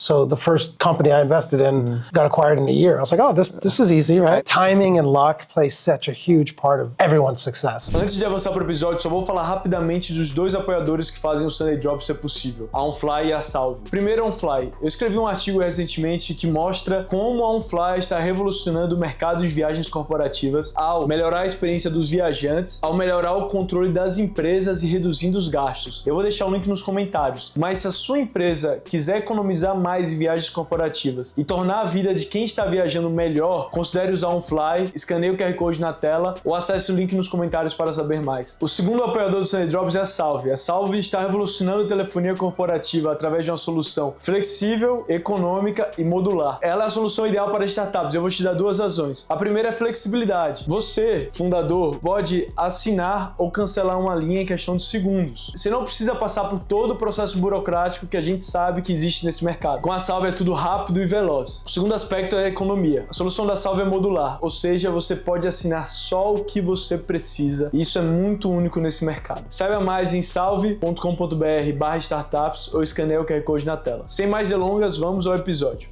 So the first company I invested in got acquired in a year. I was like, oh, this is easy, right? Timing and luck play such a huge part of everyone's success. Antes de avançar para o episódio, só vou falar rapidamente dos dois apoiadores que fazem o Sunday Drop ser possível, a OnFly e a Salve. Primeiro, a OnFly. Eu escrevi um artigo recentemente que mostra como a OnFly está revolucionando o mercado de viagens corporativas ao melhorar a experiência dos viajantes, ao melhorar o controle das empresas e reduzindo os gastos. Eu vou deixar o link nos comentários, mas se a sua empresa quiser economizar mais em viagens corporativas e tornar a vida de quem está viajando melhor, considere usar OnFly, escaneie o QR Code na tela ou acesse o link nos comentários para saber mais. O segundo apoiador do Sunday Drops é a Salve. A Salve está revolucionando a telefonia corporativa através de uma solução flexível, econômica e modular. Ela é a solução ideal para startups. Eu vou te dar duas razões. A primeira é flexibilidade. Você, fundador, pode assinar ou cancelar uma linha em questão de segundos. Você não precisa passar por todo o processo burocrático que a gente sabe que existe nesse mercado. Com a Salve é tudo rápido e veloz. O segundo aspecto é a economia. A solução da Salve é modular, ou seja, você pode assinar só o que você precisa. E isso é muito único nesse mercado. Saiba mais em salve.com.br/startups ou escaneie o QR Code na tela. Sem mais delongas, vamos ao episódio.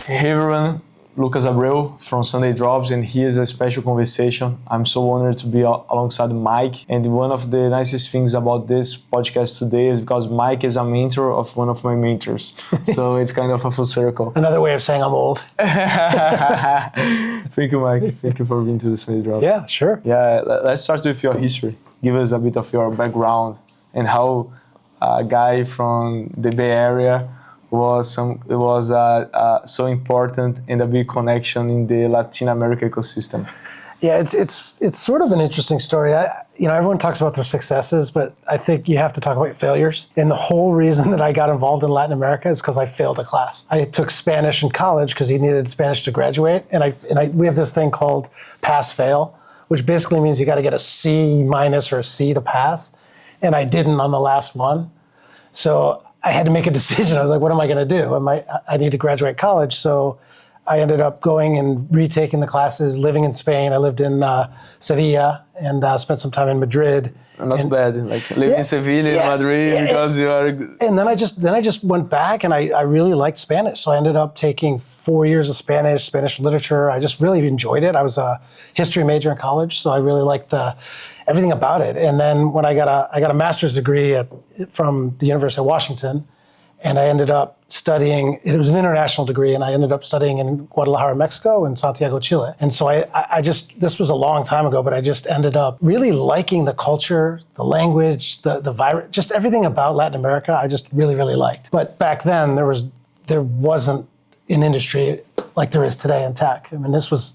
Hey everyone, Lucas Abreu from Sunday Drops, and here's a special conversation. I'm so honored to be alongside Mike, and one of the nicest things about this podcast today is because Mike is a mentor of one of my mentors, so it's kind of a full circle. Another way of saying I'm old. Thank you, Mike. Thank you for being to the Sunday Drops. Yeah, sure. Yeah, let's start with your history. Give us a bit of your background and how a guy from the Bay Area was so important and a big connection in the Latin America ecosystem. Yeah, it's sort of an interesting story. Everyone talks about their successes, but I think you have to talk about failures. And the whole reason that I got involved in Latin America is because I failed a class. I took Spanish in college because he needed Spanish to graduate, and we have this thing called pass-fail, which basically means you got to get a C- or a C to pass, and I didn't on the last one. So I had to make a decision. I was like, what am I going to do? I need to graduate college. So I ended up going and retaking the classes, living in Spain. I lived in Sevilla and spent some time in Madrid. Not bad, like living in Sevilla, in Madrid, because you are... And then I just went back and I really liked Spanish. So I ended up taking 4 years of Spanish literature. I just really enjoyed it. I was a history major in college, so I really liked everything about it. And then when I got a master's degree from the University of Washington, and I ended up studying, it was an international degree, and I ended up studying in Guadalajara, Mexico, and Santiago, Chile. And so this was a long time ago, but I just ended up really liking the culture, the language, the virus, just everything about Latin America, I just really, really liked. But back then, there wasn't an industry like there is today in tech. I mean, this was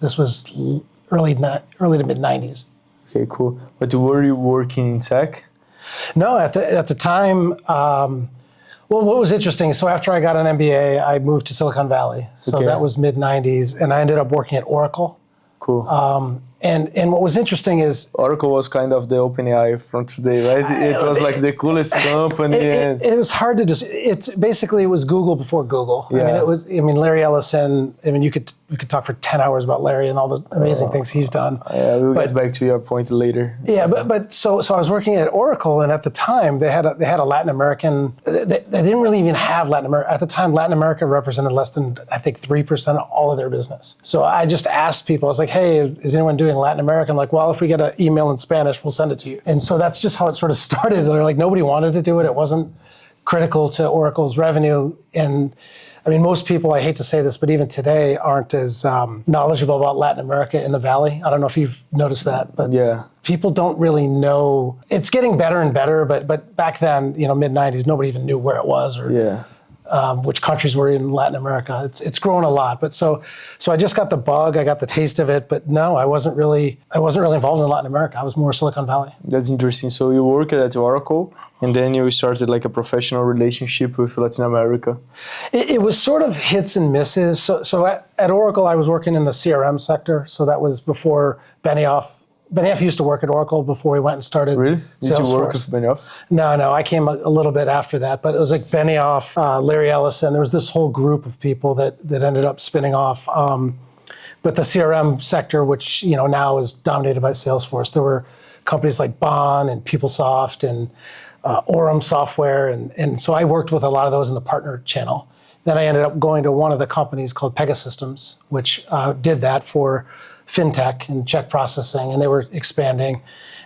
early to mid 90s. Okay, cool. But were you working in tech? No, at the time, well, what was interesting, so after I got an MBA, I moved to Silicon Valley. So that was mid 90s, and I ended up working at Oracle. Cool. And what was interesting is... Oracle was kind of the OpenAI from today, right? It was like the coolest company. It was hard to just... It was Google before Google. Yeah. Larry Ellison, we could talk for 10 hours about Larry and all the amazing things he's done. Yeah, we'll get back to your point later. Yeah, but so I was working at Oracle, and at the time they had a Latin American... They didn't really even have Latin America. At the time, Latin America represented less than, I think, 3% of all of their business. So I just asked people, I was like, hey, is anyone doing Latin American? Like, well, if we get an email in Spanish, we'll send it to you. And so that's just how it sort of started. They're like, nobody wanted to do it. It wasn't critical to Oracle's revenue. And most people, I hate to say this, but even today aren't as knowledgeable about Latin America in the Valley. I don't know if you've noticed that, but people don't really know. It's getting better and better, but back then, mid 90s, nobody even knew where it was or which countries were in Latin America. It's grown a lot, but so I just got the bug. I got the taste of it, but no, I wasn't really involved in Latin America. I was more Silicon Valley. That's interesting. So you worked at Oracle, and then you started like a professional relationship with Latin America. It was sort of hits and misses. So at Oracle, I was working in the CRM sector. So that was before Benioff. Benioff used to work at Oracle before he went and started Really? Did Salesforce. You work with Benioff? No, I came a little bit after that, but it was like Benioff, Larry Ellison. There was this whole group of people that ended up spinning off. But the CRM sector, which now is dominated by Salesforce, there were companies like Bond and PeopleSoft and Orem Software. And so I worked with a lot of those in the partner channel. Then I ended up going to one of the companies called Pegasystems, which did that for fintech and check processing, and they were expanding.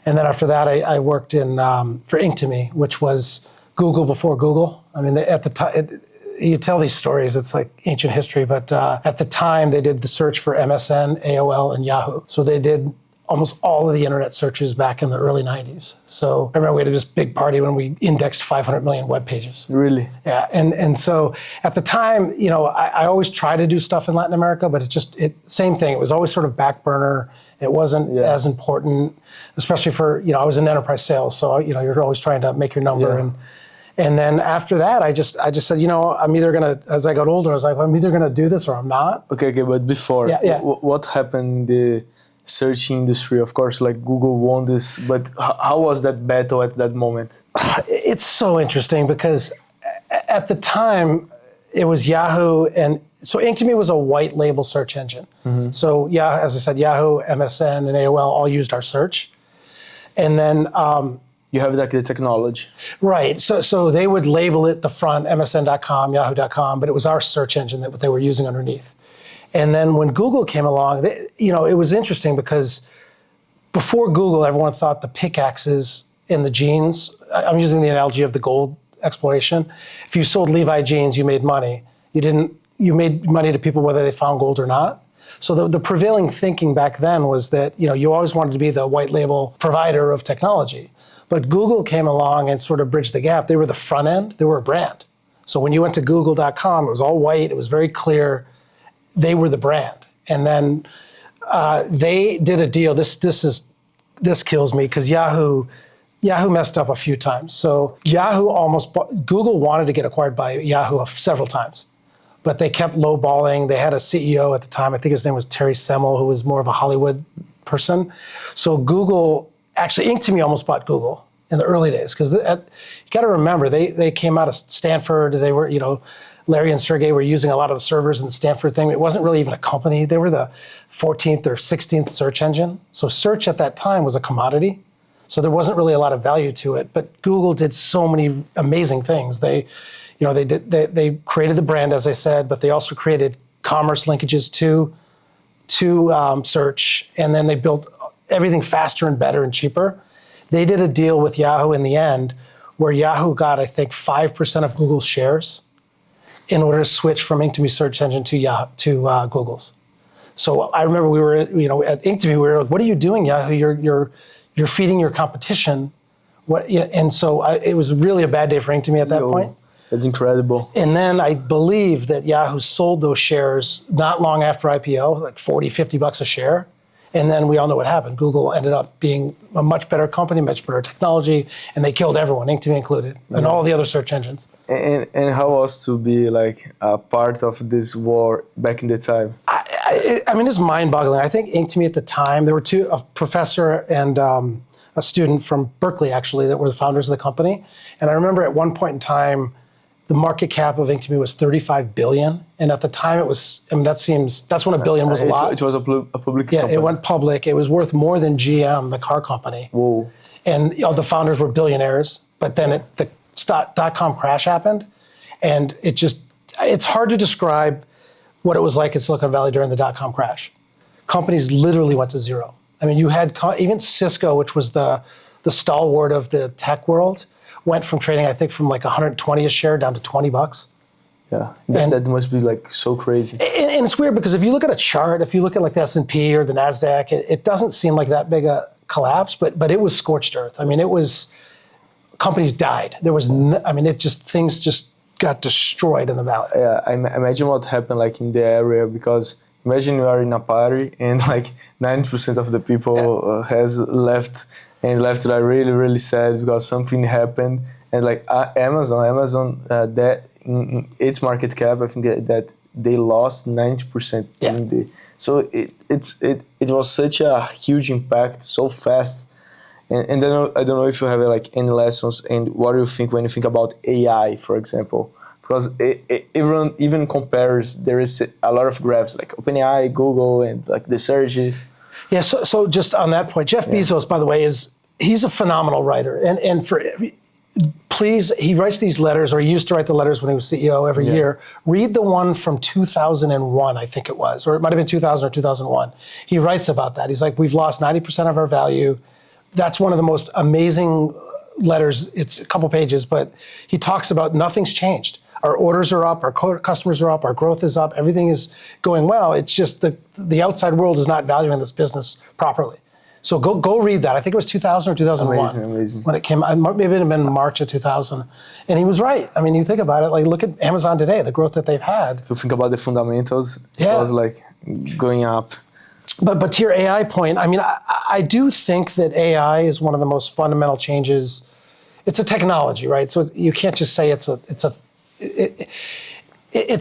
And then after that, I worked for Inktomy, which was Google before Google. I mean, at the time, you tell these stories, it's like ancient history, but at the time they did the search for MSN, AOL, and Yahoo. So they did almost all of the internet searches back in the early 90s. So I remember we had this big party when we indexed 500 million web pages. Really? Yeah, and so at the time, I always try to do stuff in Latin America, but same thing. It was always sort of back burner. It wasn't as important, especially for, I was in enterprise sales, so, you're always trying to make your number. Yeah. And then after that, I just said, I'm either going to, as I got older, I was like, I'm either going to do this or I'm not. Okay, but before, what happened in the search industry? Of course, like Google won this, but how was that battle at that moment? It's so interesting because at the time, it was Yahoo, and so Inktomy was a white label search engine. Mm-hmm. So as I said, Yahoo, MSN, and AOL all used our search. And then you have like the technology. Right. So they would label it the front, MSN.com, Yahoo.com, but it was our search engine that they were using underneath. And then when Google came along, it was interesting because before Google, everyone thought the pickaxes in the jeans, I'm using the analogy of the gold exploration. If you sold Levi jeans, you made money. You made money to people whether they found gold or not. So the prevailing thinking back then was that, you always wanted to be the white label provider of technology. But Google came along and sort of bridged the gap. They were the front end. They were a brand. So when you went to google.com, it was all white. It was very clear. They were the brand. And then they did a deal. This kills me because Yahoo messed up a few times. So Google wanted to get acquired by Yahoo several times, but they kept lowballing. They had a CEO at the time. I think his name was Terry Semel, who was more of a Hollywood person. So Inktomy almost bought Google in the early days because you got to remember they came out of Stanford. They were, Larry and Sergey were using a lot of the servers in the Stanford thing. It wasn't really even a company. They were the 14th or 16th search engine. So search at that time was a commodity. So there wasn't really a lot of value to it. But Google did so many amazing things. They created the brand, as I said, but they also created commerce linkages to search, and then they built everything faster and better and cheaper. They did a deal with Yahoo in the end where Yahoo got, I think, 5% of Google's shares in order to switch from Inktomy search engine to Google's. So I remember we were, at Inktomy, we were like, "What are you doing, Yahoo? You're feeding your competition." And so it was really a bad day for Inktomy at that point. That's incredible. And then I believe that Yahoo sold those shares not long after IPO, like $40, $50 a share. And then we all know what happened. Google ended up being a much better company, much better technology, and they killed everyone, Inktomy included, and all the other search engines. And how was to be like a part of this war back in the time? I mean, it's mind-boggling. I think Inktomy at the time, there were a professor and a student from Berkeley, actually, that were the founders of the company. And I remember at one point in time, the market cap of Inktomy was $35 billion. And at the time it was, that's when $1 billion was a lot. It was a public company. Yeah, it went public. It was worth more than GM, the car company. Whoa. And the founders were billionaires. But then the dot-com crash happened. And it's hard to describe what it was like in Silicon Valley during the dot-com crash. Companies literally went to zero. I mean, you had even Cisco, which was the stalwart of the tech world, went from trading, I think, from like 120 a share down to $20. Yeah, that must be like so crazy. And it's weird because if you look at a chart, if you look at like the S&P or the NASDAQ, it doesn't seem like that big a collapse, but it was scorched earth. I mean, companies died. Things just got destroyed in the valley. Yeah, I imagine what happened like in the area, because imagine you are in a party and like 90% of the people has left like really, really sad because something happened. And like Amazon, that in its market cap, I think that they lost 90%. Yeah. So it was such a huge impact so fast. And then I don't know if you have like any lessons and what do you think when you think about AI, for example? Because everyone even compares, there is a lot of graphs like OpenAI, Google, and like the search. Yeah, so just on that point, Jeff Bezos, by the way, he's a phenomenal writer. And please, he writes these letters, or he used to write the letters when he was CEO every year. Read the one from 2001, I think it was, or it might have been 2000 or 2001. He writes about that. He's like, we've lost 90% of our value. That's one of the most amazing letters. It's a couple pages, but he talks about nothing's changed. Our orders are up, our customers are up, our growth is up, everything is going well. It's just the outside world is not valuing this business properly. So go read that. I think it was 2000 or 2001 Amazing. when it came out. Maybe it had been March of 2000. And he was right. I mean, you think about it, like look at Amazon today, the growth that they've had. If you think about the fundamentals, it was like going up. But to your AI point, I mean, I do think that AI is one of the most fundamental changes. It's a technology, right? So you can't just say it's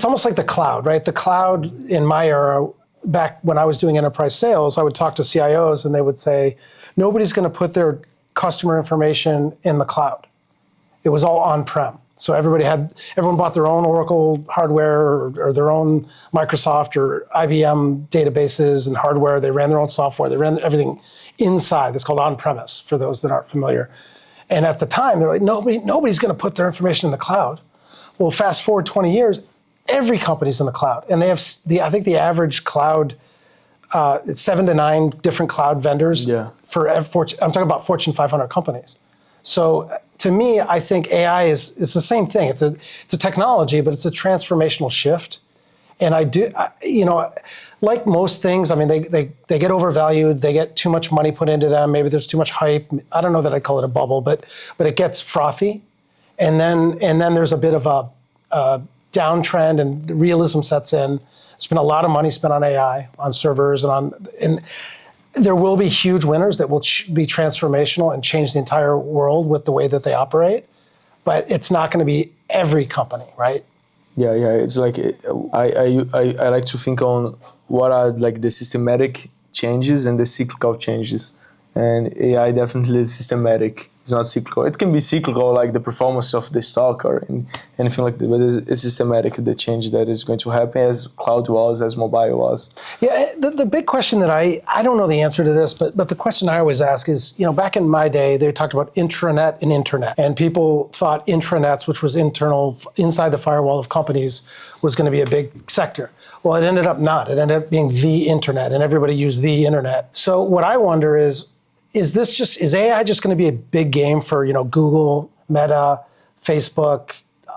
almost like the cloud, right? The cloud in my era, back when I was doing enterprise sales, I would talk to CIOs and they would say, nobody's going to put their customer information in the cloud. It was all on-prem. So everyone bought their own Oracle hardware or their own Microsoft or IBM databases and hardware. They ran their own software. They ran everything inside. It's called on-premise for those that aren't familiar. And at the time, they're like, nobody's going to put their information in the cloud. Well, fast forward 20 years, every company's in the cloud. And they have, I think the average cloud, it's 7 to 9 different cloud vendors. For I'm talking about Fortune 500 companies. So to me, I think AI is the same thing. It's a technology, but it's a transformational shift. And like most things, I mean, they get overvalued. They get too much money put into them. Maybe there's too much hype. I don't know that I'd call it a bubble, but it gets frothy. And then there's a bit of a downtrend, and the realism sets in. There's been a lot of money spent on AI, on servers, and there will be huge winners that will be transformational and change the entire world with the way that they operate. But it's not going to be every company, right? Yeah. It's like I like to think on what are like the systematic changes and the cyclical changes. And AI definitely is systematic. It's not cyclical. It can be cyclical, like the performance of the stock or anything like that, but it's systematic, the change that is going to happen as cloud was, as mobile was. Yeah, the big question that I don't know the answer to this, but the question I always ask is, back in my day, they talked about intranet and internet. And people thought intranets, which was internal, inside the firewall of companies, was going to be a big sector. Well, it ended up not. It ended up being the internet, and everybody used the internet. So what I wonder is AI just going to be a big game for, Google, Meta, Facebook,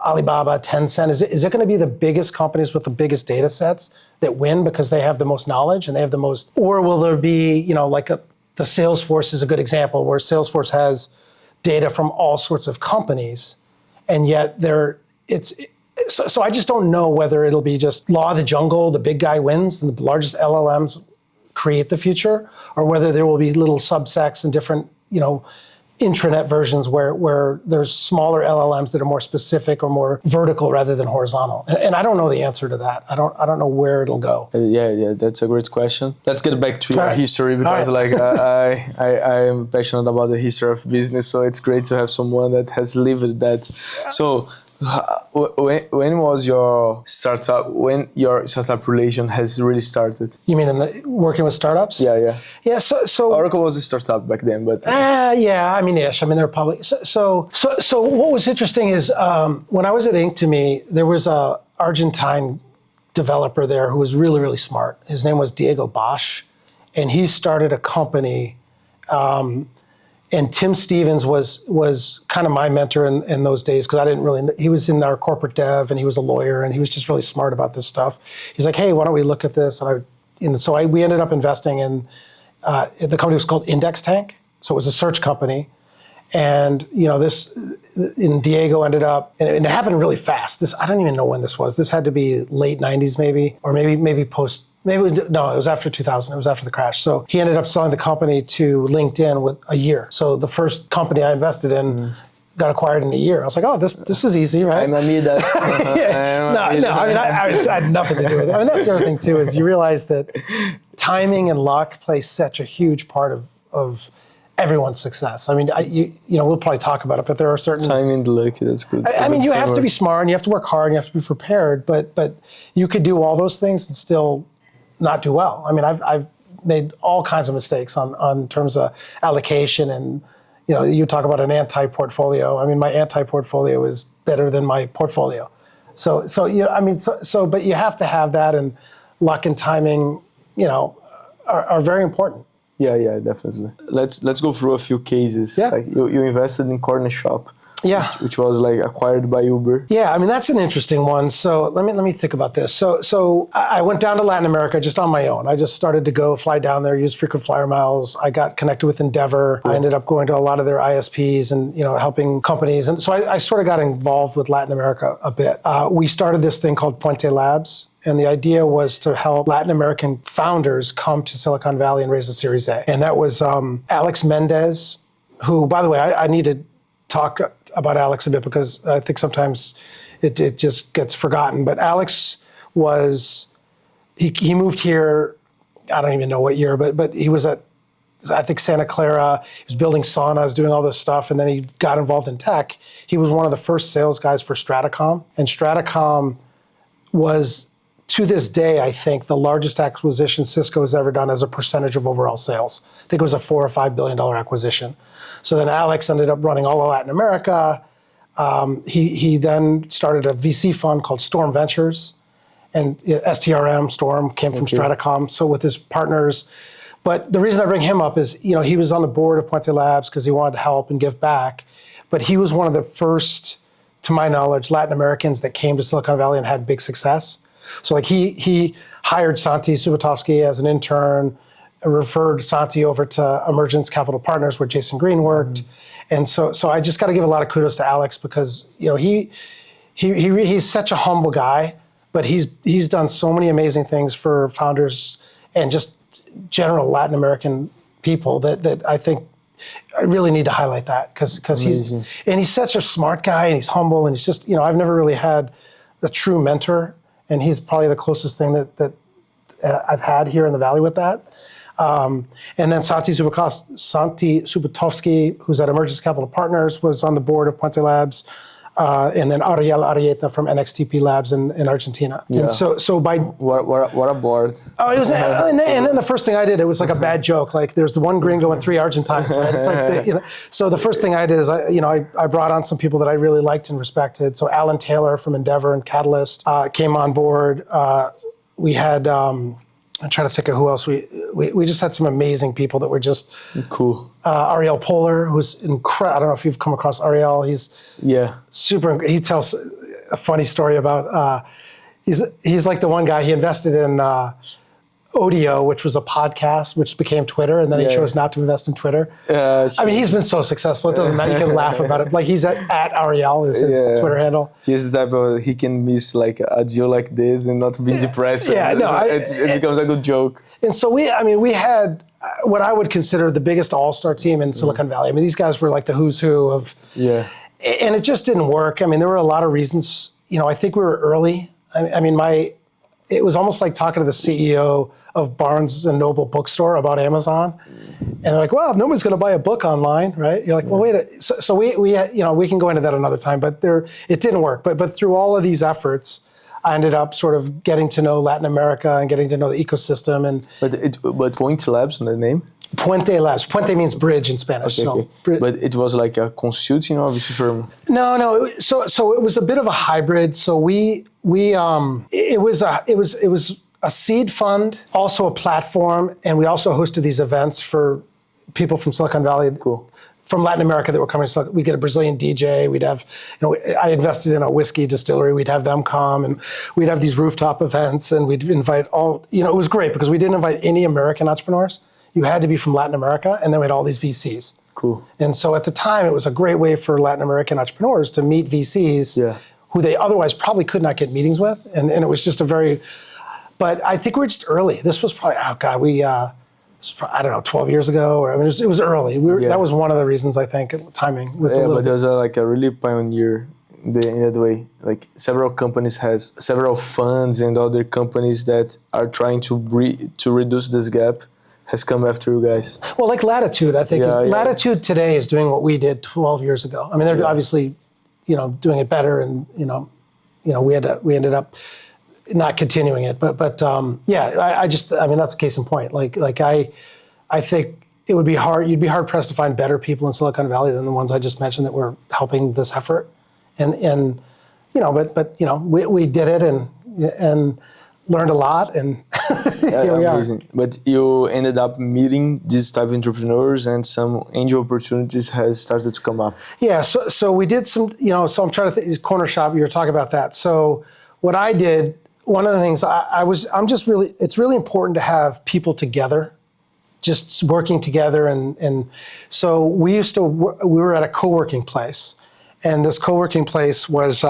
Alibaba, Tencent? Is it going to be the biggest companies with the biggest data sets that win because they have the most knowledge and they have the most, or will there be, the Salesforce is a good example where Salesforce has data from all sorts of companies, and yet so I just don't know whether it'll be just law of the jungle, the big guy wins, and the largest LLMs create the future, or whether there will be little subsects and different, intranet versions where there's smaller LLMs that are more specific or more vertical rather than horizontal. And I don't know the answer to that. I don't know where it'll go. Yeah, that's a great question. Let's get back to your history, because I am passionate about the history of business, so it's great to have someone that has lived that. So when was your startup? When your startup relation has really started? You mean working with startups? Yeah. Yeah. So Oracle was a startup back then, but yeah. I mean, ish. I mean, they're public. So what was interesting is when I was at Inc.to-me, there was a Argentine developer there who was really, really smart. His name was Diego Bosch, and he started a company. And Tim Stevens was kind of my mentor in those days, because I didn't really, he was in our corporate dev and he was a lawyer and he was just really smart about this stuff. He's like, hey, why don't we look at this? And we ended up investing in, the company was called Index Tank. So it was a search company. And, and Diego ended up, and it happened really fast. I don't even know when this was. This had to be late 90s maybe, or maybe post. It was after 2000. It was after the crash. So he ended up selling the company to LinkedIn with a year. So the first company I invested in got acquired in a year. I was like, oh, this is easy, right? I'm Amidas. No. I mean, I had nothing to do with it. I mean, that's the other thing too, is you realize that timing and luck play such a huge part of everyone's success. I mean, we'll probably talk about it, but there are certain timing and luck. That's good. I mean, you have to be smart and you have to work hard and you have to be prepared. But you could do all those things and still not do well. I mean, I've made all kinds of mistakes on terms of allocation and you talk about an anti-portfolio. I mean, my anti-portfolio is better than my portfolio. So but you have to have that, and luck and timing, are very important. Yeah, definitely. Let's go through a few cases. Yeah. Like you invested in Corner Shop. Yeah. Which was like acquired by Uber. Yeah, I mean, that's an interesting one. So let me think about this. So I went down to Latin America just on my own. I just started to fly down there, use frequent flyer miles. I got connected with Endeavor. Cool. I ended up going to a lot of their ISPs and, helping companies. And so I sort of got involved with Latin America a bit. We started this thing called Ponte Labs. And the idea was to help Latin American founders come to Silicon Valley and raise a Series A. And that was Alex Mendez, who, by the way, I need to talk about Alex a bit because I think sometimes it just gets forgotten. But Alex he moved here, I don't even know what year, but he was at, I think, Santa Clara. He was building saunas, doing all this stuff, and then he got involved in tech. He was one of the first sales guys for Stratacom. And Stratacom was, to this day, I think, the largest acquisition Cisco has ever done as a percentage of overall sales. I think it was a $4 or $5 billion acquisition. So then Alex ended up running all of Latin America. He then started a VC fund called Storm Ventures, and STRM, Storm, came from Stratacom, so with his partners. But the reason I bring him up is, he was on the board of Ponte Labs because he wanted to help and give back. But he was one of the first, to my knowledge, Latin Americans that came to Silicon Valley and had big success. So like he hired Santi Subotovsky as an intern, referred Santi over to Emergence Capital Partners where Jason Green worked. And so I just got to give a lot of kudos to Alex because, he's such a humble guy, but he's done so many amazing things for founders and just general Latin American people that I think I really need to highlight that because he's such a smart guy and he's humble and he's just, I've never really had a true mentor, and he's probably the closest thing that I've had here in the Valley with that. And then Santi Subotovsky, who's at Emergence Capital Partners, was on the board of Ponte Labs, and then Ariel Arieta from NXTP Labs in Argentina. Yeah. And so by what a board! Oh, it was, and then the first thing I did, it was like a bad joke. Like there's the one gringo and 3 Argentines, right? It's like So the first thing I did is I brought on some people that I really liked and respected. So Alan Taylor from Endeavor and Catalyst came on board. We had. I'm trying to think of who else. We just had some amazing people that were just cool. Ariel Polar, who's incredible. I don't know if you've come across Ariel. He's super. He tells a funny story about. He's like the one guy. He invested in Audio, which was a podcast, which became Twitter, and then he chose not to invest in Twitter. I mean, he's been so successful. It doesn't matter. You can laugh about it. Like he's at Ariel is his Twitter handle. He's the type of he can miss like a deal like this and not be depressed. Yeah, no, it becomes a good joke. And so we had what I would consider the biggest all-star team in Silicon Valley. I mean, these guys were like the who's who of. Yeah. And it just didn't work. I mean, there were a lot of reasons. I think we were early. I mean, it was almost like talking to the CEO of Barnes and Noble bookstore about Amazon, and they're like, "Well, nobody's going to buy a book online, right?" You're like, "Well, wait." So we we can go into that another time, but it didn't work. But through all of these efforts, I ended up sort of getting to know Latin America and getting to know the ecosystem. And but Point Labs, the name. Puente Labs. Puente means bridge in Spanish. Okay. But it was like a consulting or VC firm. No. So it was a bit of a hybrid. So it was a seed fund, also a platform, and we also hosted these events for people from Silicon Valley, from Latin America that were coming. So we get a Brazilian DJ. We'd have, I invested in a whiskey distillery. We'd have them come, and we'd have these rooftop events, and we'd invite all. It was great because we didn't invite any American entrepreneurs. You had to be from Latin America, and then we had all these VCs. Cool. And so at the time, it was a great way for Latin American entrepreneurs to meet VCs who they otherwise probably could not get meetings with, and it was just a very. But I think we're just early. This was probably, I don't know, 12 years ago. Or it was early. That was one of the reasons I think timing was a little. But there's a really pioneer in that way. Like several companies has several funds and other companies that are trying to reduce this gap has come after you guys. Well, like Latitude, I think Latitude today is doing what we did 12 years ago. I mean, they're obviously, doing it better, and we ended up not continuing it, but I mean, that's a case in point. Like I think it would be hard. You'd be hard pressed to find better people in Silicon Valley than the ones I just mentioned that were helping this effort. And we did it and learned a lot, and here we are. Amazing. But you ended up meeting these type of entrepreneurs, and some angel opportunities has started to come up. Yeah, so we did some, so I'm trying to think, corner shop, you were talking about that. So what I did, one of the things it's really important to have people together, just working together. And so we were at a co-working place, and this co-working place was,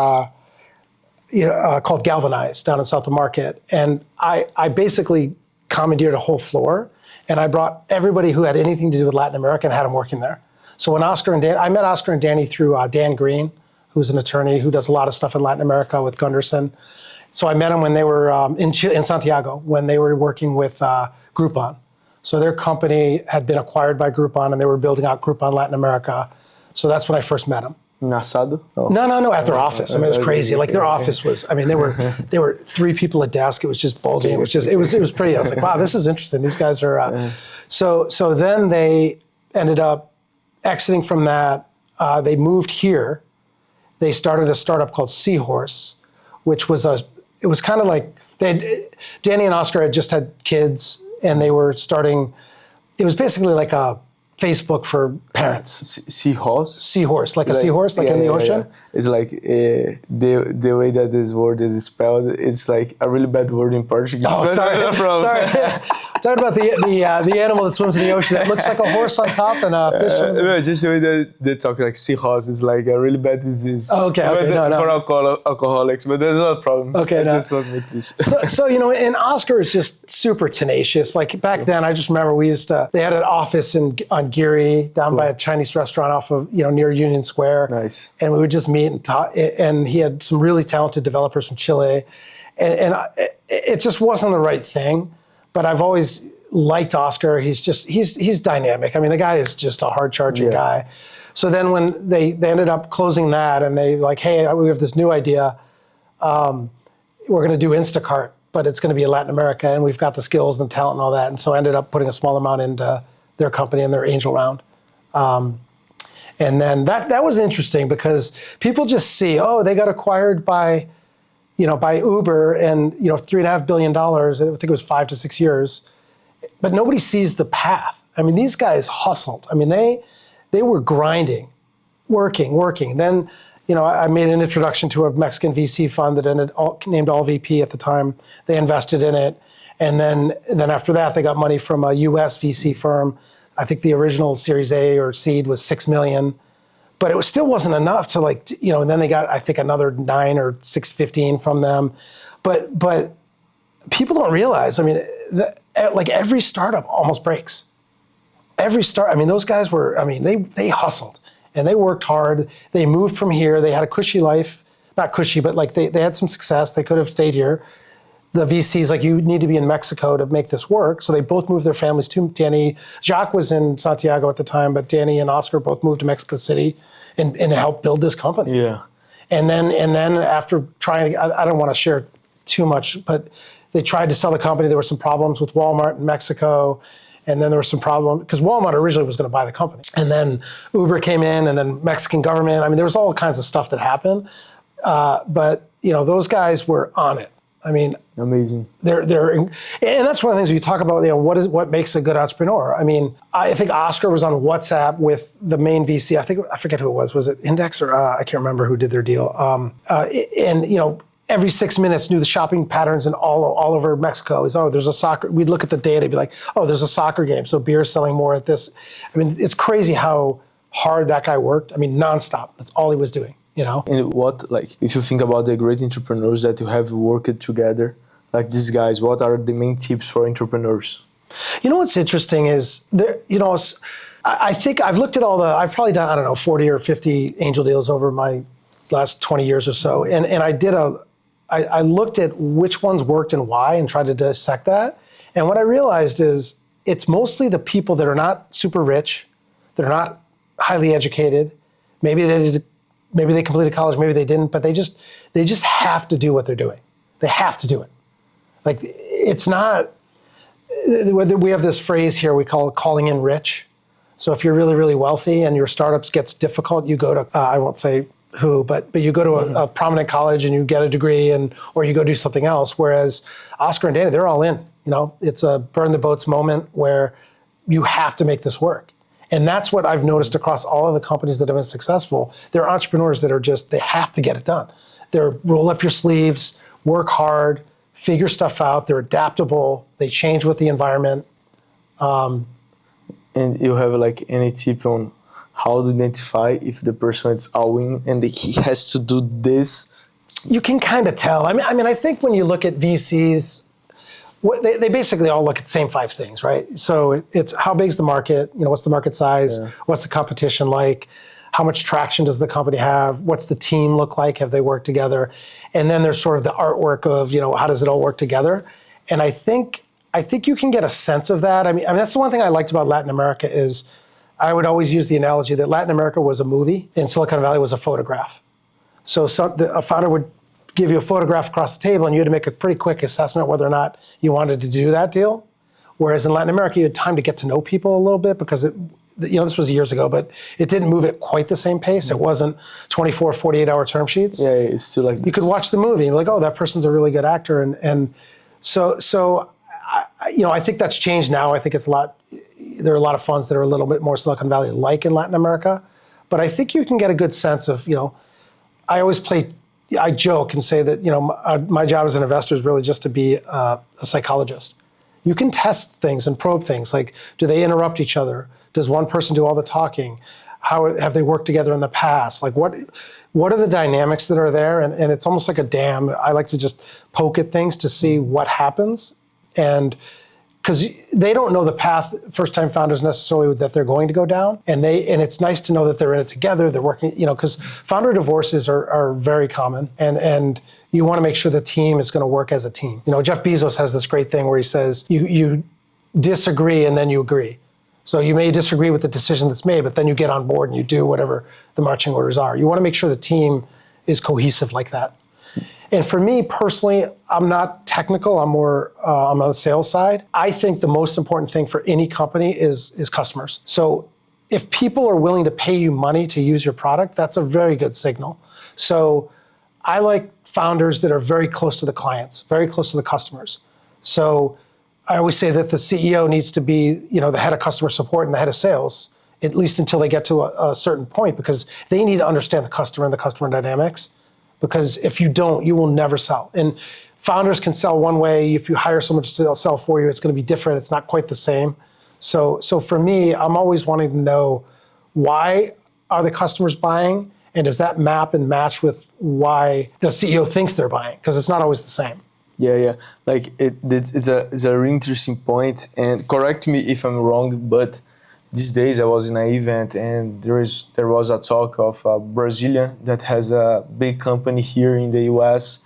called Galvanize down in South of Market. And I basically commandeered a whole floor, and I brought everybody who had anything to do with Latin America and had them working there. So when I met Oscar and Danny through Dan Green, who's an attorney who does a lot of stuff in Latin America with Gunderson. So I met them when they were in Santiago, when they were working with Groupon. So their company had been acquired by Groupon, and they were building out Groupon Latin America. So that's when I first met them. Asado? Oh. No, at their office. I mean, it was crazy. Like, their office was, they were 3 people at desk. It was just bulging. It was pretty, I was like, wow, this is interesting. These guys are, so then they ended up exiting from that. They moved here. They started a startup called Seahorse, which was it was kind of like, Danny and Oscar had just had kids, and they were starting, it was basically like a Facebook for parents. Seahorse, like a seahorse, like in the ocean. Yeah. It's like the way that this word is spelled. It's like a really bad word in Portuguese. Oh, sorry. Talking about the animal that swims in the ocean that looks like a horse on top and a fish. No, just the way that they talk, like seahorse is like a really bad disease. Oh, okay, no. For alcoholics, but that's not a problem. Okay, I just want to make this. So and Oscar is just super tenacious. Like back then, I just remember they had an office on Geary down by a Chinese restaurant off of, near Union Square. Nice. And we would just meet and talk, and he had some really talented developers from Chile. And it just wasn't the right thing. But I've always liked Oscar. He's dynamic. I mean, the guy is just a hard-charging guy. So then when they ended up closing that, and they like, hey, we have this new idea. We're going to do Instacart, but it's going to be in Latin America, and we've got the skills and the talent and all that. And so I ended up putting a small amount into their company and their angel round. And then that was interesting because people just see, they got acquired by Uber and, $3.5 billion, I think it was 5 to 6 years, but nobody sees the path. I mean, these guys hustled. I mean, they were grinding, working. Then, I made an introduction to a Mexican VC fund that named All VP at the time. They invested in it. And then after that, they got money from a US VC firm. I think the original Series A or seed was $6 million. But it still wasn't enough to and then they got, I think, another 9 or 615 from them. But people don't realize, I mean, every startup almost breaks. Those guys were, they hustled and they worked hard. They moved from here. They had a cushy life, not cushy, but they had some success. They could have stayed here. The VCs, you need to be in Mexico to make this work. So they both moved their families to Danny. Jacques was in Santiago at the time, but Danny and Oscar both moved to Mexico City and helped build this company. Yeah. And then after trying, I don't want to share too much, but they tried to sell the company. There were some problems with Walmart in Mexico. And then there was some problem because Walmart originally was going to buy the company. And then Uber came in, and then Mexican government. I mean, there was all kinds of stuff that happened. But those guys were on it. I mean, amazing. And that's one of the things when you talk about, what makes a good entrepreneur. I mean, I think Oscar was on WhatsApp with the main VC. I forget who it was. Was it Index or I can't remember who did their deal. And every 6 minutes knew the shopping patterns in all over Mexico. There's a soccer. We'd look at the data, be like, there's a soccer game, so beer is selling more at this. I mean, it's crazy how hard that guy worked. I mean, nonstop. That's all he was doing. And if you think about the great entrepreneurs that you have worked together, like these guys, what are the main tips for entrepreneurs? What's interesting is, I think I've looked at I've probably done, 40 or 50 angel deals over my last 20 years or so. And I looked at which ones worked and why and tried to dissect that. And what I realized is it's mostly the people that are not super rich, that are not highly educated. Maybe they completed college, maybe they didn't, but they just have to do what they're doing. They have to do it. It's not, we have this phrase here we call calling in rich. So if you're really, really wealthy and your startups gets difficult, you go to, I won't say who, but you go to a prominent college and you get a degree or you go do something else. Whereas Oscar and Dana, they're all in. It's a burn the boats moment where you have to make this work. And that's what I've noticed across all of the companies that have been successful. They're entrepreneurs that are they have to get it done. They're roll up your sleeves, work hard, figure stuff out. They're adaptable. They change with the environment. And you have any tip on how to identify if the person is all in and he has to do this? You can kind of tell. I mean, I think when you look at VCs, they basically all look at the same 5 things, right? So it's how big's the market? What's the market size? Yeah. What's the competition like? How much traction does the company have? What's the team look like? Have they worked together? And then there's sort of the artwork of, how does it all work together? And I think you can get a sense of that. I mean, that's the one thing I liked about Latin America is I would always use the analogy that Latin America was a movie and Silicon Valley was a photograph. So a founder would give you a photograph across the table and you had to make a pretty quick assessment whether or not you wanted to do that deal. Whereas in Latin America, you had time to get to know people a little bit because this was years ago, but it didn't move at quite the same pace. It wasn't 24, 48-hour term sheets. Yeah, it's still like this. You could watch the movie and you're like, oh, that person's a really good actor. And so I think that's changed now. I think there are a lot of funds that are a little bit more Silicon Valley-like in Latin America. But I think you can get a good sense of, I joke and say that, my job as an investor is really just to be a psychologist. You can test things and probe things like, do they interrupt each other? Does one person do all the talking? How have they worked together in the past? Like what are the dynamics that are there? And it's almost like a dam. I like to just poke at things to see what happens. And because they don't know the path first-time founders necessarily that they're going to go down. And it's nice to know that they're in it together. They're working, because founder divorces are very common. And you want to make sure the team is going to work as a team. Jeff Bezos has this great thing where he says, you disagree and then you agree. So you may disagree with the decision that's made, but then you get on board and you do whatever the marching orders are. You want to make sure the team is cohesive like that. And for me personally, I'm not technical. I'm more I'm on the sales side. I think the most important thing for any company is customers. So if people are willing to pay you money to use your product, that's a very good signal. So I like founders that are very close to the clients, very close to the customers. So I always say that the CEO needs to be, the head of customer support and the head of sales, at least until they get to a certain point, because they need to understand the customer and the customer dynamics. Because if you don't, you will never sell. And founders can sell one way. If you hire someone to sell for you, it's going to be different. It's not quite the same. So for me, I'm always wanting to know, why are the customers buying? And does that map and match with why the CEO thinks they're buying? Because it's not always the same. Yeah. It's a really interesting point. And correct me if I'm wrong, but these days I was in an event and there was a talk of a Brazilian that has a big company here in the US,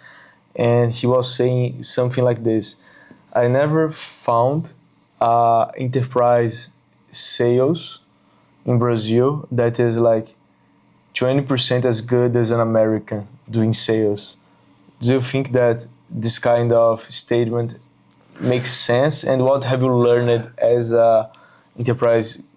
and he was saying something like this: I never found enterprise sales in Brazil that is 20% as good as an American doing sales. Do you think that this kind of statement makes sense? And what have you learned as a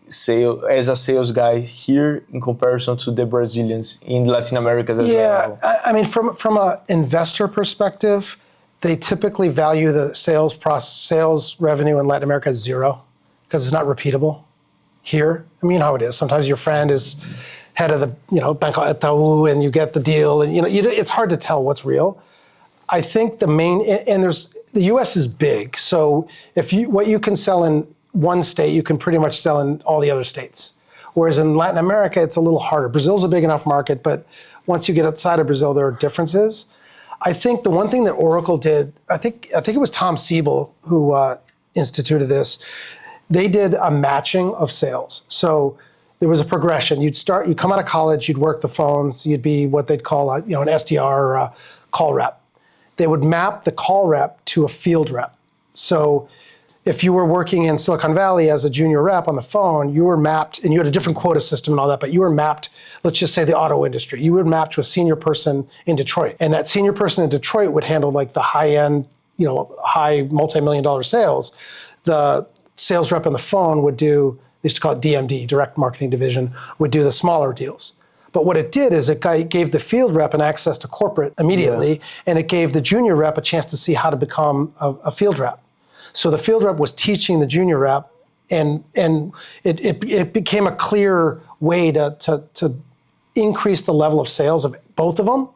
sales guy here in comparison to the Brazilians in Latin America as well? Yeah, I mean, from an investor perspective, they typically value the sales revenue in Latin America as 0 because it's not repeatable. Here, I mean, how it is. Sometimes your friend is head of the Banco Itaú and you get the deal, and it's hard to tell what's real. I think the U.S. is big, so what you can sell in one state, you can pretty much sell in all the other states. Whereas in Latin America, it's a little harder. Brazil's a big enough market, but once you get outside of Brazil, there are differences. I think the one thing that Oracle did, I think it was Tom Siebel who instituted this. They did a matching of sales. So there was a progression. You'd come out of college, you'd work the phones, you'd be what they'd call an SDR or a call rep. They would map the call rep to a field rep. So if you were working in Silicon Valley as a junior rep on the phone, you were mapped, and you had a different quota system and all that, but you were mapped, let's just say the auto industry. You were mapped to a senior person in Detroit. And that senior person in Detroit would handle the high-end, high multi-million-dollar sales. the sales rep on the phone would do, they used to call it DMD, direct marketing division, would do the smaller deals. But what it did is it gave the field rep an access to corporate immediately, and it gave the junior rep a chance to see how to become a field rep. So the field rep was teaching the junior rep, and it became a clear way to increase the level of sales of both of them,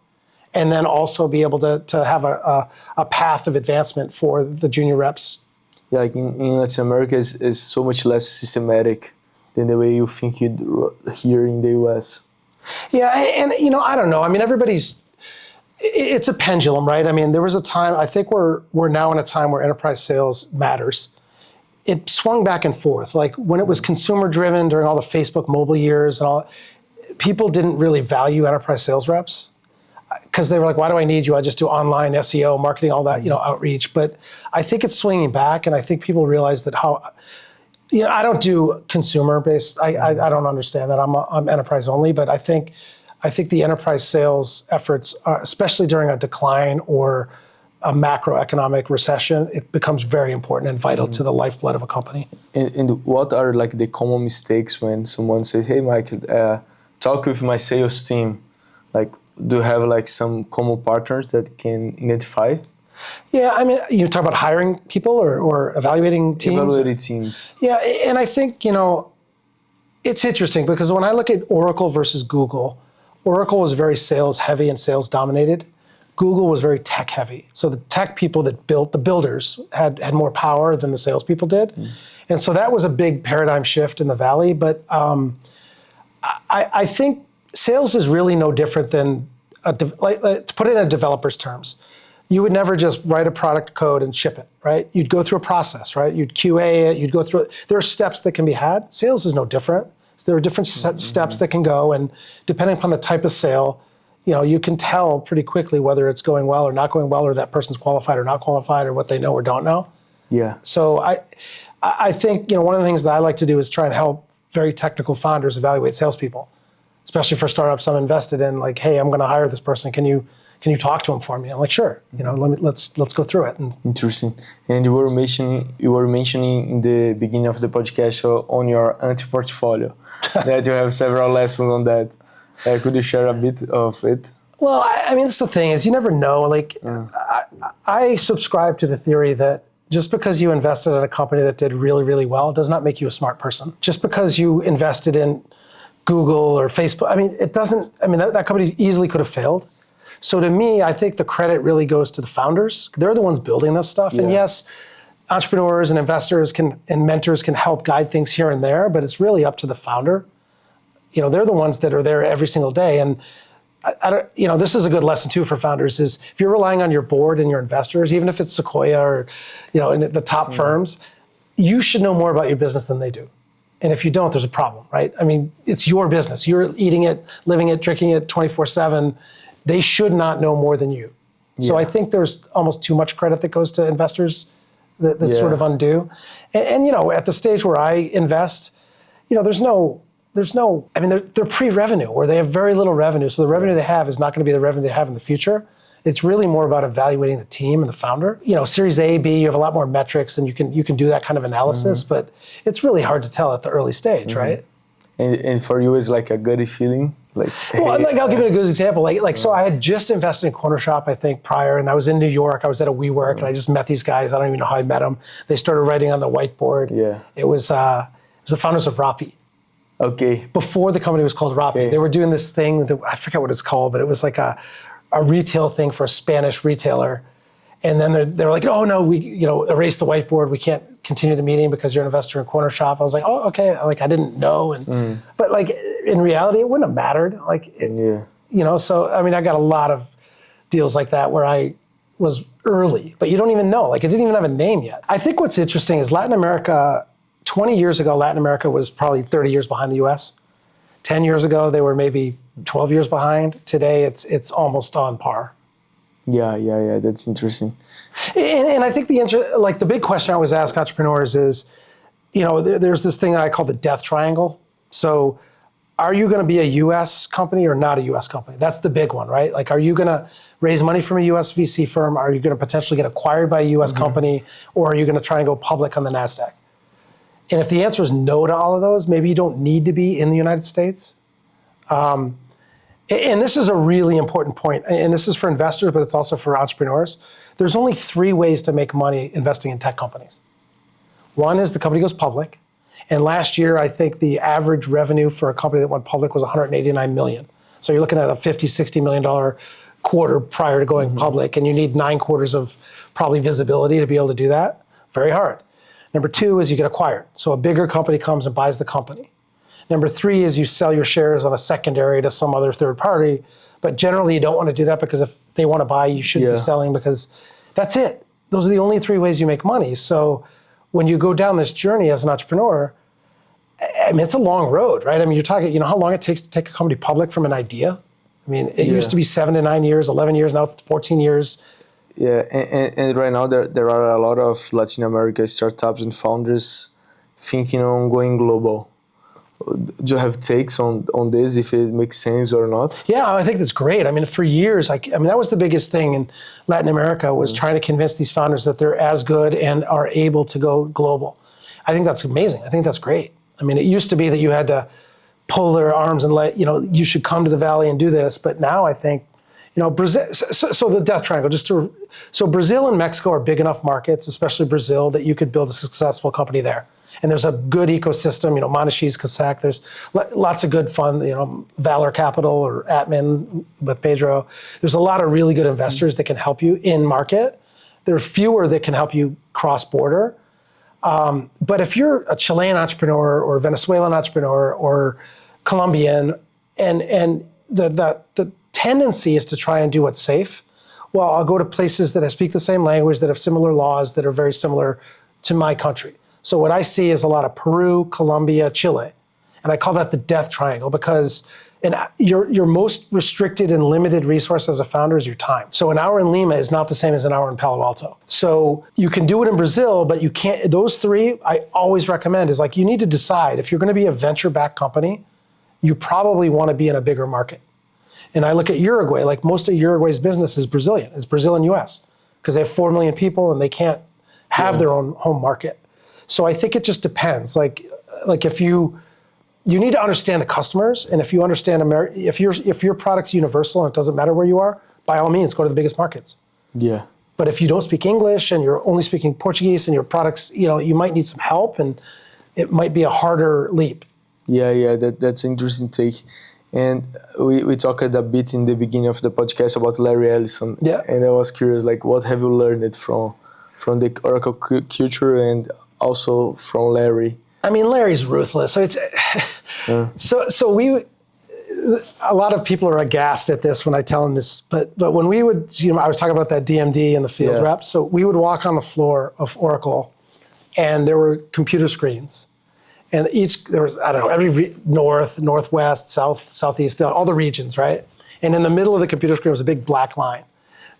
and then also be able to have a path of advancement for the junior reps. Yeah, like in Latin America is so much less systematic than the way you think it here in the US. Yeah, and I don't know. I mean, it's a pendulum, right? I mean, there was a time, I think we're now in a time where enterprise sales matters. It swung back and forth. Like when it was consumer driven during all the Facebook mobile years and all, people didn't really value enterprise sales reps because they were like, why do I need you? I just do online SEO, marketing, all that, outreach. But I think it's swinging back, and I think people realize that I don't do consumer based. I don't understand that. I'm enterprise only. But I think the enterprise sales efforts are, especially during a decline or a macroeconomic recession, it becomes very important and vital to the lifeblood of a company. And what are like the common mistakes when someone says, "Hey, Mike, talk with my sales team"? Like, do you have like some common partners that can identify? Yeah, I mean, you talk about hiring people or evaluating teams? Evaluating teams. Yeah, and I think, it's interesting because when I look at Oracle versus Google, Oracle was very sales heavy and sales dominated. Google was very tech heavy. So the tech people that built, the builders, had more power than the salespeople did. And so that was a big paradigm shift in the Valley. But I think sales is really no different than, to put it in a developer's terms. You would never just write a product code and ship it, right? You'd go through a process, right? You'd QA it, you'd go through it. There are steps that can be had. Sales is no different. There are different steps that can go, and depending upon the type of sale, you can tell pretty quickly whether it's going well or not going well, or that person's qualified or not qualified, or what they know or don't know. Yeah. So I think, one of the things that I like to do is try and help very technical founders evaluate salespeople, especially for startups I'm invested in. Like, hey, I'm going to hire this person. Can you talk to him for me? I'm like, sure. Let's go through it. Interesting. And you were mentioning in the beginning of the podcast on your anti-portfolio that you have several lessons on that. Could you share a bit of it? Well, I mean, that's the thing is you never know. Like, I subscribe to the theory that just because you invested in a company that did really, really well does not make you a smart person. Just because you invested in Google or Facebook, that company easily could have failed. So to me, I think the credit really goes to the founders. They're the ones building this stuff. Yeah. And yes, entrepreneurs and investors and mentors can help guide things here and there, but it's really up to the founder. They're the ones that are there every single day. And this is a good lesson too for founders is if you're relying on your board and your investors, even if it's Sequoia or, in the top firms, you should know more about your business than they do. And if you don't, there's a problem, right? I mean, it's your business. You're eating it, living it, drinking it 24/7. They should not know more than you. Yeah. So I think there's almost too much credit that goes to investors that's sort of undue. And at the stage where I invest, they're pre-revenue or they have very little revenue. So the revenue they have is not going to be the revenue they have in the future. It's really more about evaluating the team and the founder. Series A, B, you have a lot more metrics and you can do that kind of analysis, but it's really hard to tell at the early stage, right? And for you, it's like a gut feeling? I'll give you a good example. So I had just invested in Corner Shop, I think, prior, and I was in New York. I was at a WeWork, and I just met these guys. I don't even know how I met them. They started writing on the whiteboard. Yeah. It was the founders of Rappi. Okay. Before the company was called Rappi. Okay. They were doing this thing, I forget what it's called, but it was like a retail thing for a Spanish retailer. And then they're like, oh no, we erase the whiteboard. We can't continue the meeting because you're an investor in Corner Shop. I was like, oh, okay. I didn't know. But in reality, it wouldn't have mattered. So, I got a lot of deals like that where I was early, but you don't even know. It didn't even have a name yet. I think what's interesting is Latin America, 20 years ago, Latin America was probably 30 years behind the US. 10 years ago, they were maybe 12 years behind. Today, it's almost on par. Yeah, that's interesting. And I think the big question I always ask entrepreneurs is, there's this thing I call the death triangle. So are you going to be a US company or not a US company? That's the big one, right? Are you going to raise money from a US VC firm? Are you going to potentially get acquired by a US company? Or are you going to try and go public on the NASDAQ? And if the answer is no to all of those, maybe you don't need to be in the United States. And this is a really important point. And this is for investors, but it's also for entrepreneurs. There's only 3 ways to make money investing in tech companies. One is the company goes public. And last year, I think the average revenue for a company that went public was $189 million. So you're looking at a $50, $60 million quarter prior to going public, and you need 9 quarters of probably visibility to be able to do that. Very hard. Number 2 is you get acquired. So a bigger company comes and buys the company. Number 3 is you sell your shares on a secondary to some other third party. But generally, you don't want to do that because if they want to buy, you shouldn't be selling because that's it. Those are the only 3 ways you make money. So when you go down this journey as an entrepreneur, I mean, it's a long road, right? I mean, you're talking, you know how long it takes to take a company public from an idea? I mean, it used to be 7 to 9 years, 11 years, now it's 14 years. Yeah, and right now there are a lot of Latin America startups and founders thinking on going global. Do you have takes on this, if it makes sense or not? Yeah, I think that's great. I mean, for years, that was the biggest thing in Latin America was trying to convince these founders that they're as good and are able to go global. I think that's amazing. I think that's great. I mean, it used to be that you had to pull their arms and you should come to the Valley and do this. But now I think, Brazil, so the death triangle, so Brazil and Mexico are big enough markets, especially Brazil, that you could build a successful company there. And there's a good ecosystem, Monashees, Casac, there's lots of good fun, Valor Capital or Atman with Pedro. There's a lot of really good investors that can help you in market. There are fewer that can help you cross border. But if you're a Chilean entrepreneur or Venezuelan entrepreneur or Colombian, and the tendency is to try and do what's safe, well, I'll go to places that speak the same language, that have similar laws, that are very similar to my country. So what I see is a lot of Peru, Colombia, Chile. And I call that the death triangle because your most restricted and limited resource as a founder is your time. So an hour in Lima is not the same as an hour in Palo Alto. So you can do it in Brazil, but you can't, those 3, I always recommend is you need to decide if you're going to be a venture-backed company, you probably want to be in a bigger market. And I look at Uruguay, most of Uruguay's business is Brazilian. It's Brazil and US because they have 4 million people and they can't have their own home market. So I think it just depends. If you need to understand the customers, and if you understand if your product's universal and it doesn't matter where you are, by all means, go to the biggest markets. Yeah. But if you don't speak English and you're only speaking Portuguese and your products, you might need some help, and it might be a harder leap. Yeah, that's an interesting take. And we talked a bit in the beginning of the podcast about Larry Ellison. Yeah. And I was curious, what have you learned from the Oracle culture and also from Larry? I mean, Larry's ruthless. So it's a lot of people are aghast at this when I tell them this, but when we would, I was talking about that DMD and the field rep. So we would walk on the floor of Oracle, and there were computer screens, and there was every north, northwest, south, southeast, all the regions, right? And in the middle of the computer screen was a big black line.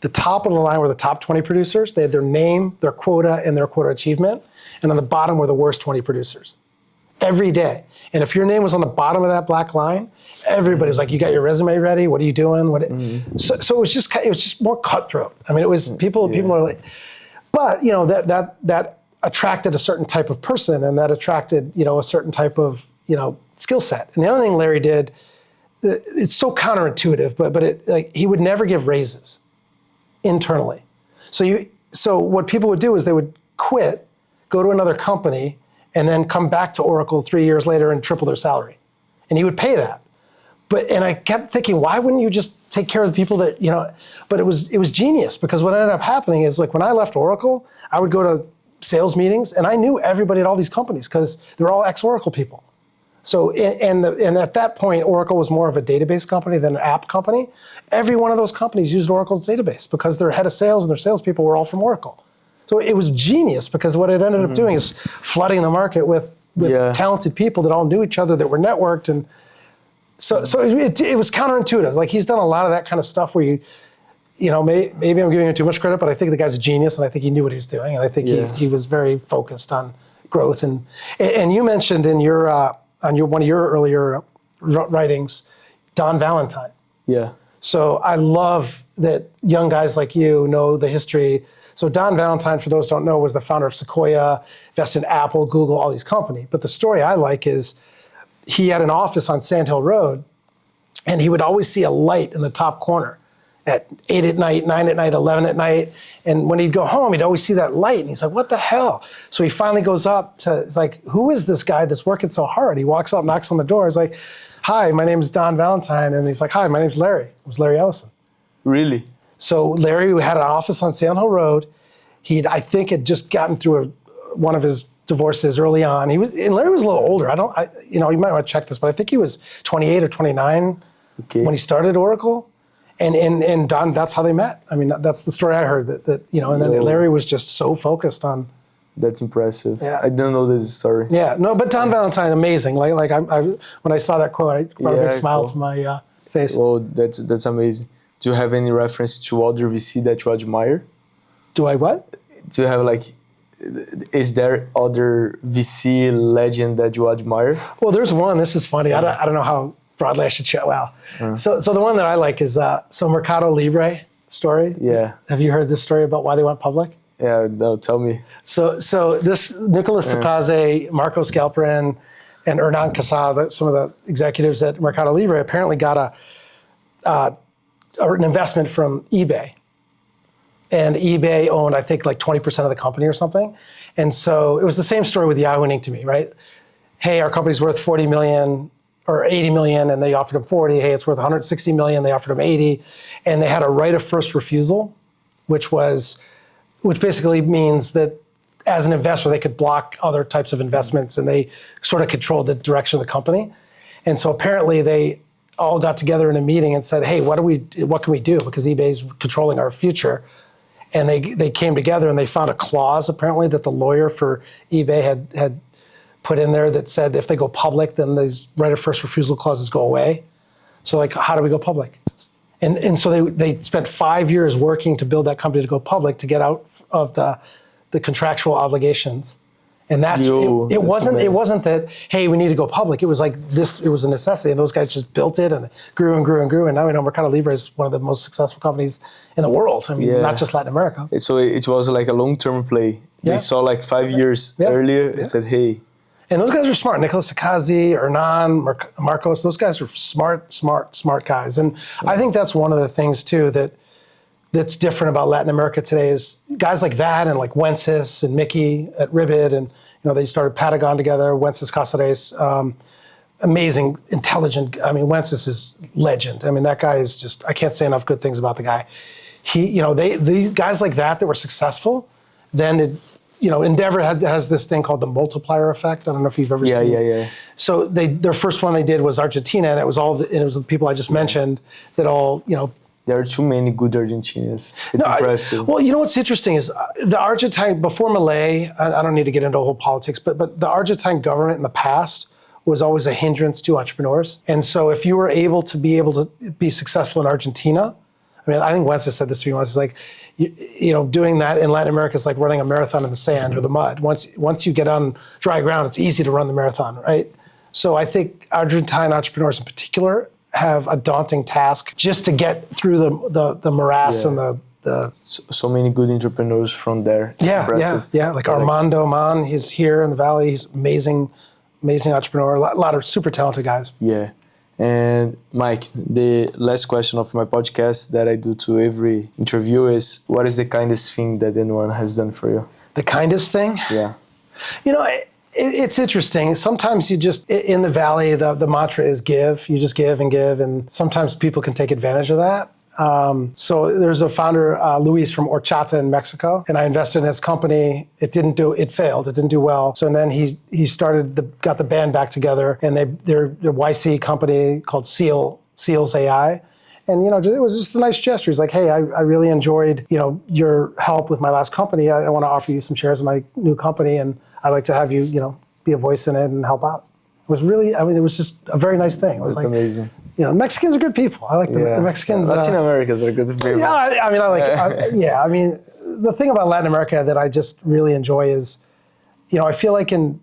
The top of the line were the top 20 producers. They had their name, their quota, and their quota achievement. And on the bottom were the worst 20 producers. Every day. And if your name was on the bottom of that black line, everybody was like, you got your resume ready? What are you doing? So it was just more cutthroat. I mean, it was people are like, but that attracted a certain type of person, and that attracted, a certain type of, skill set. And the other thing Larry did, it's so counterintuitive, but he would never give raises internally. So what people would do is they would quit, go to another company, and then come back to Oracle 3 years later and triple their salary. And he would pay that. And I kept thinking, why wouldn't you just take care of the people that, but it was genius, because what ended up happening is when I left Oracle, I would go to sales meetings and I knew everybody at all these companies because they're all ex-Oracle people. So, and at that point, Oracle was more of a database company than an app company. Every one of those companies used Oracle's database because their head of sales and their salespeople were all from Oracle. So it was genius, because what it ended up doing is flooding the market with talented people that all knew each other, that were networked. And so it was counterintuitive. He's done a lot of that kind of stuff where maybe I'm giving him too much credit, but I think the guy's a genius, and I think he knew what he was doing. And I think he was very focused on growth. And you mentioned in your, on one of your earlier writings, Don Valentine. Yeah. So I love that young guys like you know the history. So Don Valentine, for those who don't know, was the founder of Sequoia, invested in Apple, Google, all these companies. But the story I like is he had an office on Sand Hill Road, and he would always see a light in the top corner at 8 at night, 9 at night, 11 at night. And when he'd go home, he'd always see that light. And he's like, what the hell? So he finally goes up to, he's like, who is this guy that's working so hard? He walks up, knocks on the door. He's like, hi, my name is Don Valentine. And he's like, hi, my name's Larry. It was Larry Ellison. Really? So Larry had an office on Sand Hill Road. I think, had just gotten through one of his divorces early on. And Larry was a little older. You might want to check this, but I think he was 28 or 29 when he started Oracle. And Don, that's how they met. I mean, that's the story I heard. And then Larry was just so focused on. That's impressive. Yeah. I didn't know this story. Yeah, no, but Don Valentine, amazing. Like I when I saw that quote, I brought a big smile to my face. Well, that's amazing. Do you have any reference to other VC that you admire? Do I what? Do you have is there other VC legend that you admire? Well, there's one. This is funny. I don't know how broadly I should share. Well, so the one that I like is Mercado Libre story. Yeah. Have you heard this story about why they went public? Yeah, no, tell me. So this Nicolas Sakaze, Marco Scalperin, and Hernan Casada, some of the executives at Mercado Libre, apparently got an investment from eBay. And eBay owned, I think, like 20% of the company or something. And so it was the same story with Yahoo and Ink2Me, right? Hey, our company's worth 40 million or 80 million, and they offered them 40. Hey, it's worth 160 million, they offered them 80. And they had a right of first refusal, which basically means that as an investor, they could block other types of investments, and they sort of controlled the direction of the company. And so apparently they all got together in a meeting and said, hey, what can we do? Because eBay's controlling our future. And they came together and they found a clause, apparently, that the lawyer for eBay had put in there that said if they go public, then these right of first refusal clauses go away. So how do we go public? And so they spent 5 years working to build that company to go public, to get out of the contractual obligations. And it wasn't that, hey, we need to go public. It was like this, it was a necessity. And those guys just built it and grew and grew and grew. And now we know Mercado Libre is one of the most successful companies in the world. I mean, not just Latin America. So it was like a long-term play. Yeah. They saw 5 years earlier and said, hey. And those guys are smart. Nicolas Sakaze, Hernan, Marcos, those guys are smart guys. And I think that's one of the things, too, that's different about Latin America today is guys like that and like Wences and Mickey at Ribbit, and they started Patagon together, Wences Casares, amazing, intelligent. I mean, Wences is legend. I mean, that guy is just, I can't say enough good things about the guy. The guys like that were successful, then Endeavor has this thing called the multiplier effect. I don't know if you've ever seen it. Yeah. So their first one they did was Argentina, and it was the people I just mentioned that all, There are too many good Argentinians. It's impressive. Well, what's interesting is the Argentine, before Milei, I don't need to get into whole politics, but the Argentine government in the past was always a hindrance to entrepreneurs. And so if you were able to be successful in Argentina, I mean, I think Wences said this to me once, it's like, doing that in Latin America is like running a marathon in the sand or the mud. Once you get on dry ground, it's easy to run the marathon, right? So I think Argentine entrepreneurs in particular have a daunting task just to get through the morass and the so many good entrepreneurs from there. It's impressive. Like Armando Mann, he's here in the Valley. He's amazing entrepreneur. A lot of super talented guys. Yeah. And Mike, the last question of my podcast that I do to every interview is, what is the kindest thing that anyone has done for you? The kindest thing? Yeah. It's interesting. Sometimes you just, in the Valley, the mantra is give. You just give and give, and sometimes people can take advantage of that. So there's a founder, Luis from Horchata in Mexico, and I invested in his company. It failed. It didn't do well. So then he got the band back together, and their YC company called Seals AI. And, it was just a nice gesture. He's like, hey, I really enjoyed, your help with my last company. I want to offer you some shares of my new company, and I'd like to have you, be a voice in it and help out. It was really, it was just a very nice thing. It was amazing. Mexicans are good people. I like the Mexicans. Latin Americans are good people. Yeah, I mean, the thing about Latin America that I just really enjoy is, I feel like in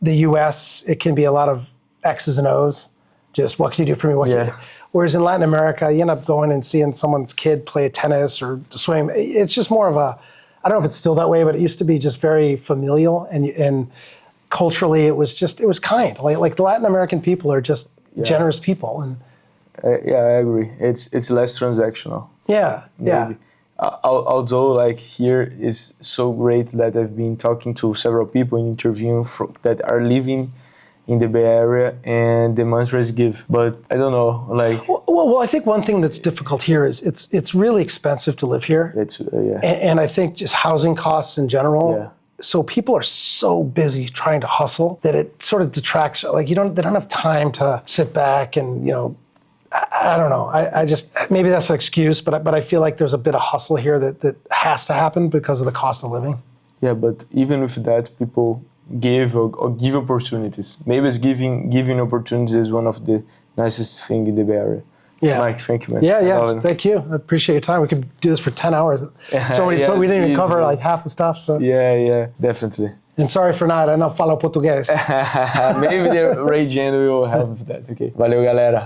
the U.S., it can be a lot of X's and O's. Just what can you do for me? Whereas in Latin America, you end up going and seeing someone's kid play tennis or swim. It's just more of a, I don't know if it's still that way, but it used to be just very familial, and culturally it was kind. Like the Latin American people are just generous people, and yeah, I agree. It's less transactional. yeah. Maybe. Although like here is so great that I've been talking to several people and interviewing that are living in the Bay Area, and the mantra is give. But I don't know, like. Well, I think one thing that's difficult here is it's really expensive to live here. It's And I think just housing costs in general. Yeah. So people are so busy trying to hustle that it sort of detracts. Like they don't have time to sit back and I don't know. I just, maybe that's an excuse, but I feel like there's a bit of hustle here that has to happen because of the cost of living. Yeah, but even with that, people give or give opportunities. Maybe it's giving opportunities is one of the nicest thing in the Bay Area. Yeah. Mike, thank you, man. Yeah. Thank you. I appreciate your time. We could do this for 10 hours. So we didn't even cover like half the stuff. So. Yeah, definitely. And sorry for not, I não falo português. Maybe the Ray Jan will help with that. Okay. Valeu, galera.